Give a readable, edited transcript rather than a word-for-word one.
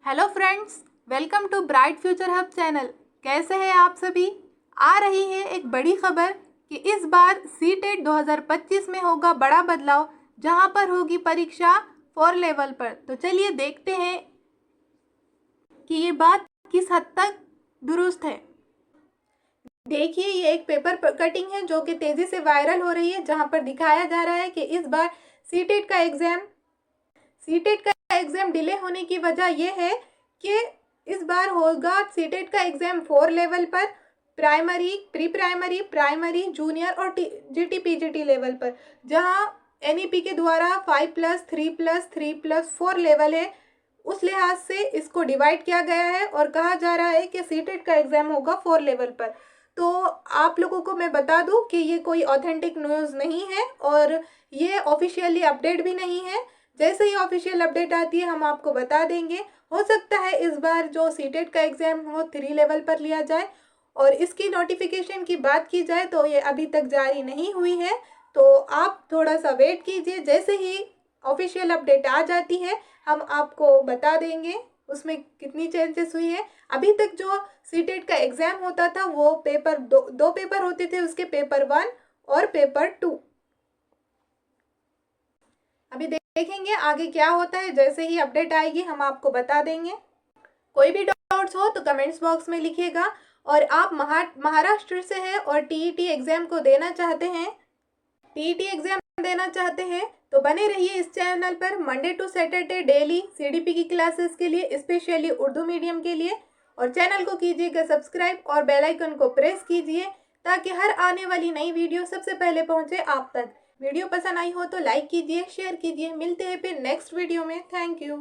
Hello friends, welcome to bright future hub channel. कैसे हैं आप सभी। आ रही है एक बड़ी खबर कि इस बार सीटेट 2025 में होगा बड़ा बदलाव, जहां पर होगी परीक्षा 4 लेवल पर। तो चलिए देखते हैं कि ये बात किस हद तक दुरुस्त है। देखिए, ये एक पेपर कटिंग है जो कि तेजी से वायरल हो रही है, जहां पर दिखाया जा रहा है कि इस बार सीटेट का एग्जाम डिले होने की वजह यह है कि इस बार होगा सीटेट का एग्जाम 4 लेवल पर, primary, pre primary, primary, junior और जीटी पीजीटी लेवल पर, जहां एनईपी के द्वारा 5+3+3+4 लेवल है। उस लिहाज से इसको डिवाइड किया गया है और कहा जा रहा है कि सीटेट का एग्जाम होगा 4 लेवल पर। तो आप लोगों को मैं बता दूं कि ये कोई ऑथेंटिक न्यूज़ नहीं है और ये ऑफिशियली अपडेट भी नहीं है। जैसे ही ऑफिशियल अपडेट आती है हम आपको बता देंगे। हो सकता है इस बार जो सीटेट का एग्जाम हो 3 लेवल पर लिया जाए, और इसकी नोटिफिकेशन की बात की जाए तो ये अभी तक जारी नहीं हुई है। तो आप थोड़ा सा वेट कीजिए, जैसे ही ऑफिशियल अपडेट आ जाती है हम आपको बता देंगे उसमें कितनी चेंजेस हुई है। अभी तक जो सीटेट का एग्जाम होता था वो पेपर दो पेपर होते थे, उसके पेपर 1 और पेपर 2। अभी देखेंगे आगे क्या होता है, जैसे ही अपडेट आएगी हम आपको बता देंगे। कोई भी डाउट्स हो तो कमेंट्स बॉक्स में लिखिएगा। और आप महाराष्ट्र से हैं और टीईटी एग्जाम देना चाहते हैं तो बने रहिए इस चैनल पर। Monday to Saturday daily CDP की क्लासेस के लिए, स्पेशली उर्दू मीडियम के लिए। और चैनल को कीजिएगा सब्सक्राइब और बेल आइकन को प्रेस कीजिए ताकि हर आने वाली नई वीडियो सबसे पहले पहुंचे आप तक। वीडियो पसंद आई हो तो लाइक कीजिए, शेयर कीजिए। मिलते हैं फिर नेक्स्ट वीडियो में। Thank you.